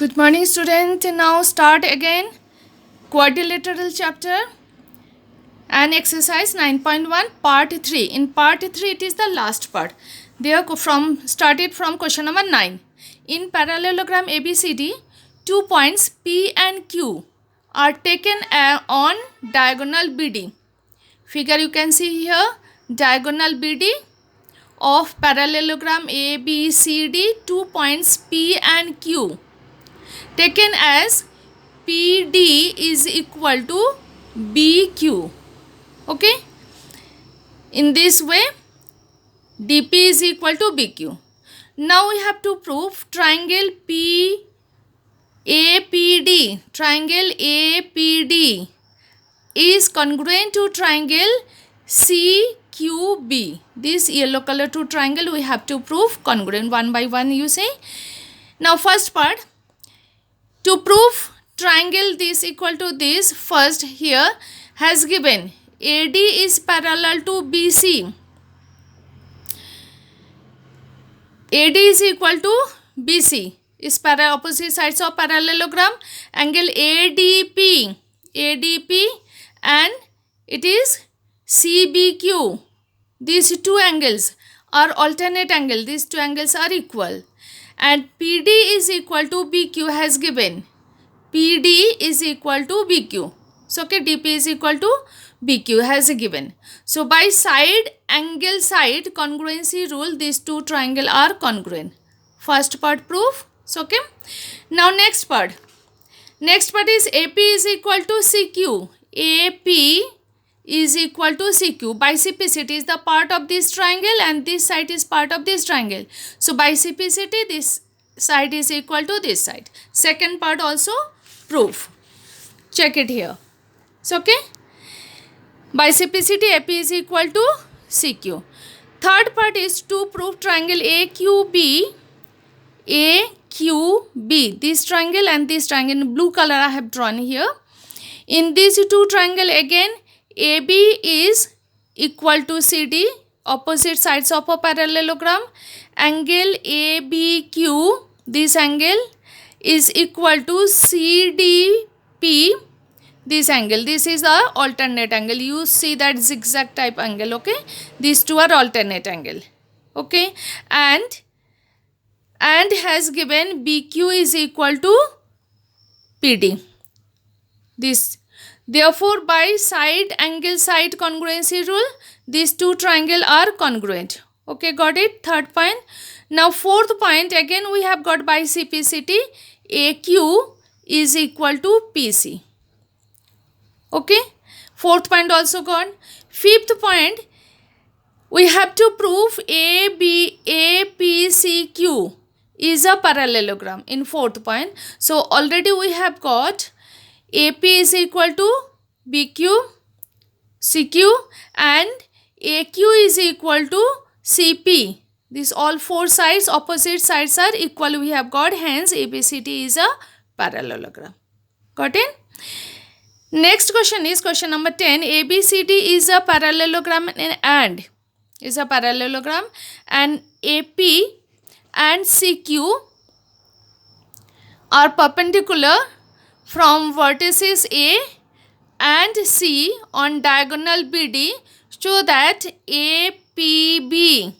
Good morning, student. Now start again quadrilateral chapter and exercise 9.1 part 3. In part 3 it is the last part. There started from question number 9. In parallelogram ABCD, 2 points P and Q are taken on diagonal BD. Figure you can see here, diagonal BD of parallelogram ABCD, 2 points P and Q taken as PD is equal to BQ. Okay, in this way DP is equal to BQ. Now we have to prove triangle triangle APD is congruent to triangle CQB. This yellow color to triangle we have to prove congruent one by one, you say. Now first part, to prove triangle this equal to this, first here has given AD is parallel to BC. AD is equal to BC is opposite sides of parallelogram. Angle ADP and it is CBQ. These two angles are alternate angle. These two angles are equal. And PD is equal to BQ has given. PD is equal to BQ. So, okay, DP is equal to BQ has given. So, by angle side congruency rule, these two triangles are congruent. First part proof. So, okay. Now, next part. Next part is AP is equal to CQ. AP is equal to CQ. Biciplicity is the part of this triangle and this side is part of this triangle. So, biciplicity, this side is equal to this side. Second part also proof. Check it here. So, okay. Biciplicity AP is equal to CQ. Third part is to prove triangle AQB. This triangle and this triangle in blue color I have drawn here. In these two triangle again, AB is equal to CD, opposite sides of a parallelogram. Angle ABQ, this angle is equal to CDP, this angle. This is the alternate angle. You see that zigzag type angle, okay? These two are alternate angle, okay? And has given BQ is equal to PD. This. Therefore, by angle side congruency rule, these two triangles are congruent. Okay, got it? Third point. Now, fourth point, again we have got biciplicity. AQ is equal to PC. Okay, fourth point also gone. Fifth point, we have to prove APCQ is a parallelogram in fourth point. So, already we have got AP is equal to BQ, CQ and AQ is equal to CP. These all four sides, opposite sides are equal. We have got, hence ABCD is a parallelogram. Got it? Next question is question number 10. ABCD is a parallelogram and AP and CQ are perpendicular from vertices A and C on diagonal BD, so that APB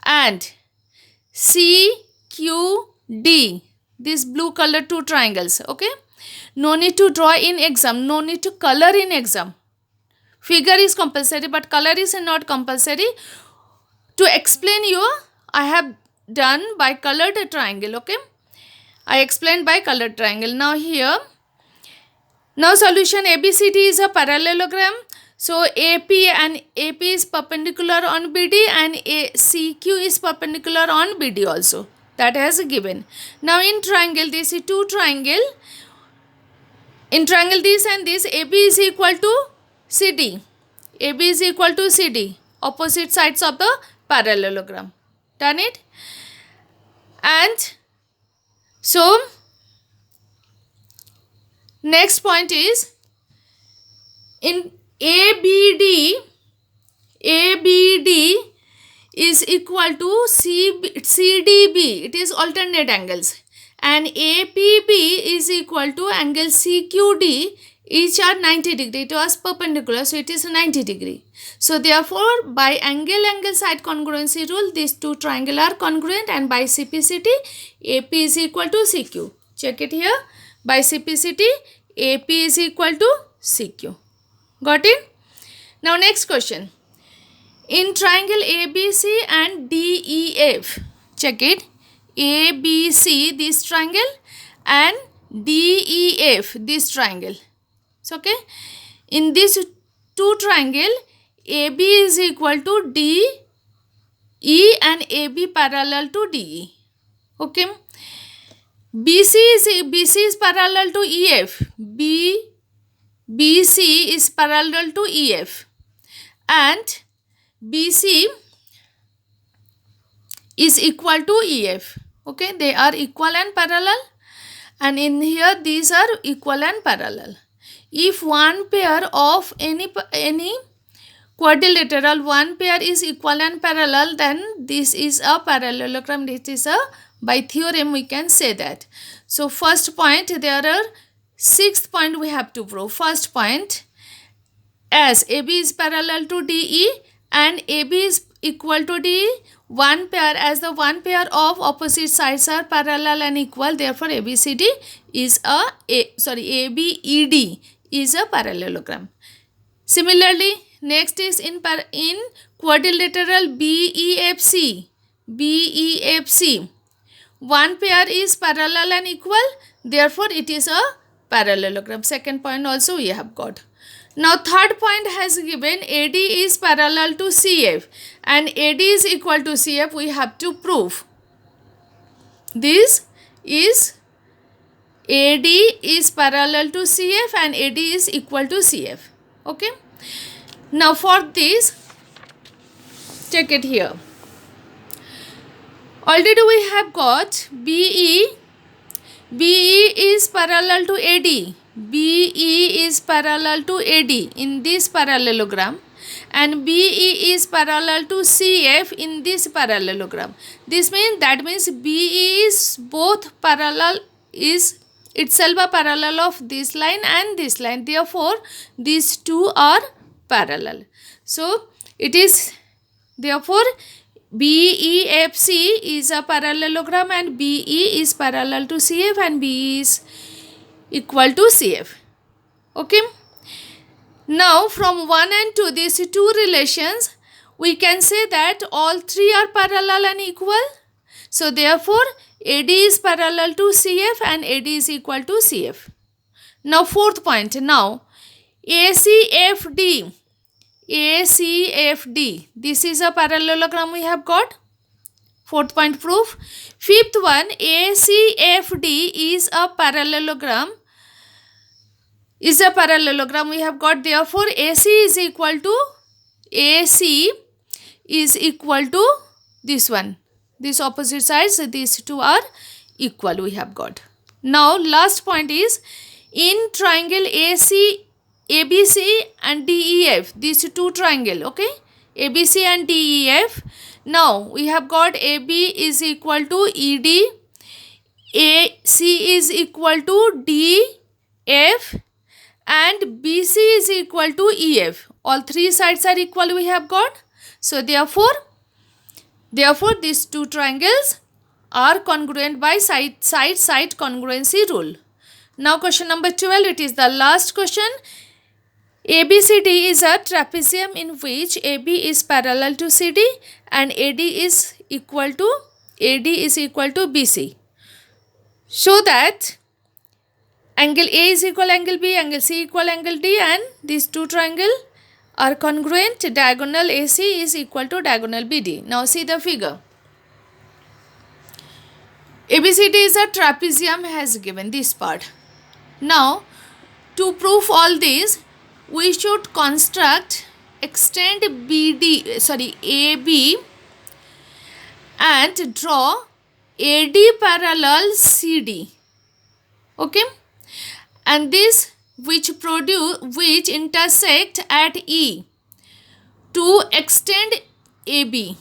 and CQD, these blue color two triangles, okay? No need to draw in exam, no need to color in exam. Figure is compulsory but color is not compulsory. To explain you, I have done by colored triangle, okay? I explained by colored triangle. Now here, now solution, ABCD is a parallelogram. So AP is perpendicular on BD and CQ is perpendicular on BD also. That has given. Now in triangle, this is two triangle. In triangle this and this, AB is equal to CD. AB is equal to CD. Opposite sides of the parallelogram. Done it? And so, next point is in ABD is equal to CDB. It is alternate angles. and APB is equal to angle CQD, each are 90 degree. It was perpendicular, so it is 90 degree. So therefore, by angle side congruency rule, these two triangles are congruent, and by CPCT, AP is equal to CQ. Check it here. By CPCT, AP is equal to CQ. Got it? Now next question. In triangle ABC and DEF, check it. ABC, this triangle, and DEF, this triangle. So, okay. In this two triangle, AB is equal to DE and AB parallel to DE. Okay. BC is parallel to EF. BC is parallel to EF, and BC is equal to EF. Okay, they are equal and parallel, and in here these are equal and parallel. If one pair of any quadrilateral, one pair is equal and parallel, then this is a parallelogram. This is a, by theorem we can say that. So first point, there are 6 point we have to prove. First point, as AB is parallel to DE and AB is equal to DE, one pair, as the one pair of opposite sides are parallel and equal, therefore ABCD is ABED is a parallelogram. Similarly, next is in quadrilateral BEFC. One pair is parallel and equal, therefore it is a parallelogram. Second point also we have got. Now third point has given AD is parallel to CF and AD is equal to CF. We have to prove this is AD is parallel to CF and AD is equal to CF. Okay. Now for this, check it here. Already we have got BE is parallel to AD. BE is parallel to AD in this parallelogram, and BE is parallel to CF in this parallelogram. This means, that means BE is both parallel, is itself a parallel of this line and this line. Therefore, these two are parallel. So, it is, therefore, BEFC is a parallelogram and BE is parallel to CF and BE is equal to CF. Okay. Now from 1 and 2, these two relations, we can say that all three are parallel and equal. So therefore AD is parallel to CF and AD is equal to CF. Now fourth point. Now ACFD. This is a parallelogram we have got. Fourth point proof. Fifth one, ACFD is a parallelogram. We have got, therefore AC is equal to this one. These opposite sides, these two are equal we have got. Now last point is in triangle ABC and DEF, these two triangle, okay, ABC and DEF. Now we have got AB is equal to ED, AC is equal to DF, and BC is equal to EF. All three sides are equal we have got. So therefore these two triangles are congruent by side congruency rule. Now question number 12, it is the last question. ABCD is a trapezium in which AB is parallel to CD and AD is equal to BC. Show that angle A is equal angle B, angle C equal angle D, and these two triangles are congruent. Diagonal AC is equal to diagonal BD. Now see the figure. ABCD is a trapezium has given this part. Now to prove all these, we should construct, extend AB and draw AD parallel CD. Okay, and this which intersect at E to extend AB.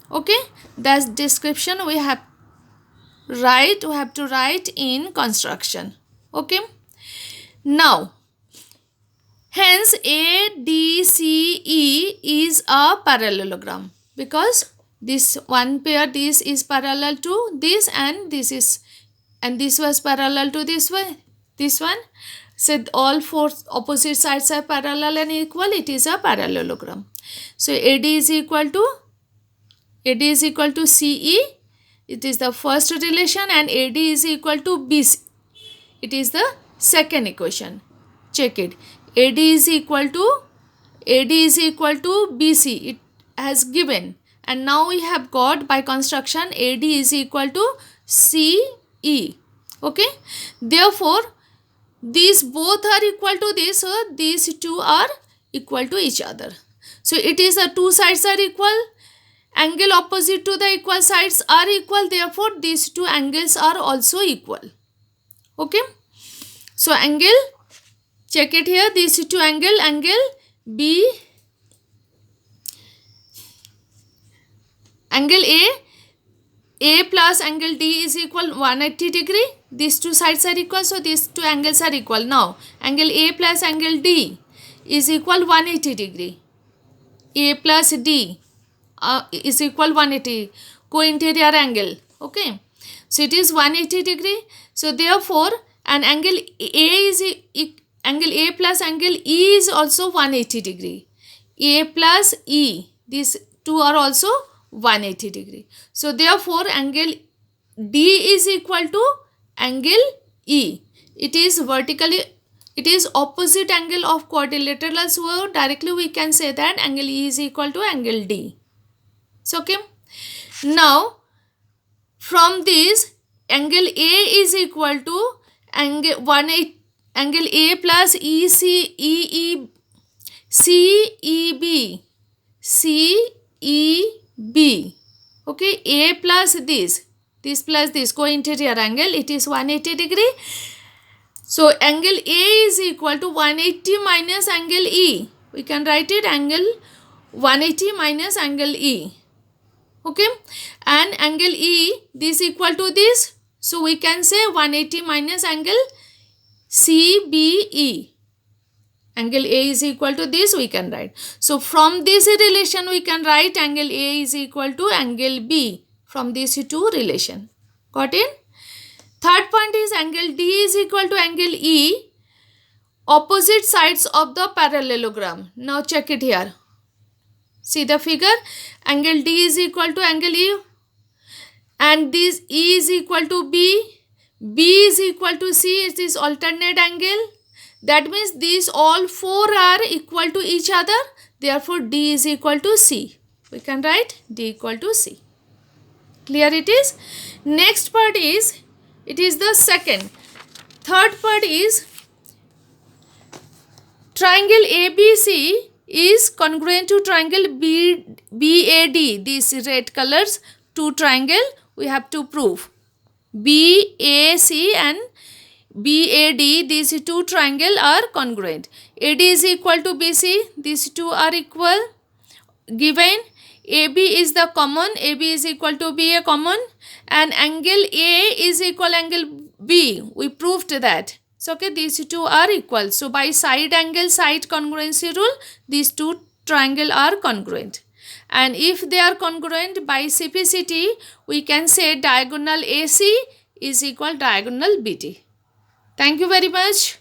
Okay, that's description we have write, we have to write in construction. Okay. Now, hence ADCE is a parallelogram because this one pair, this is parallel to this, and this was parallel to this one. So all four opposite sides are parallel and equal. It is a parallelogram. So AD is equal to CE. It is the first relation, and AD is equal to BC. It is the second equation. Check it. AD is equal to BC. It has given, and now we have got by construction AD is equal to CE. Okay. Therefore, these both are equal to this, so these two are equal to each other. So it is the two sides are equal. Angle opposite to the equal sides are equal. Therefore, these two angles are also equal. Okay. So angle, check it here. These two angle B, angle A plus angle D is equal 180 degree. These two sides are equal, so these two angles are equal. Now, angle A plus angle D is equal 180 degree. A plus D is equal 180, co-interior angle. Okay. So it is 180 degree. So therefore, an angle A plus angle E is also 180 degree. A plus E, these two are also 180 degree. So therefore, angle D is equal to angle E. It is opposite angle of quadrilateral. So directly we can say that angle E is equal to angle D. So okay. Now, from this, angle A is equal to angle A plus CEB. Okay, A plus this plus this co-interior angle, it is 180 degree. So angle A is equal to 180 minus angle E. We can write it angle 180 minus angle E. Okay, and angle E, this equal to this. So we can say 180 minus angle CBE. Angle A is equal to this, we can write. So from this relation we can write angle A is equal to angle B from these two relation. Got it? Third point is angle D is equal to angle E, opposite sides of the parallelogram. Now check it here. See the figure, angle D is equal to angle E, and this E is equal to B, B is equal to C. It is alternate angle. That means these all four are equal to each other. Therefore, D is equal to C. We can write D equal to C. Clear it is? Next part is, it is the second. Third part is, triangle ABC is congruent to triangle BAD. These red colors, two triangle we have to prove. BAC and BAD, these two triangle are congruent. AD is equal to BC, these two are equal. Given AB is the common, AB is equal to BA common, and angle A is equal angle B. We proved that. So okay, these two are equal. So by side angle side congruency rule, these two triangle are congruent. And if they are congruent by CPCT, we can say diagonal AC is equal diagonal BD. Thank you very much.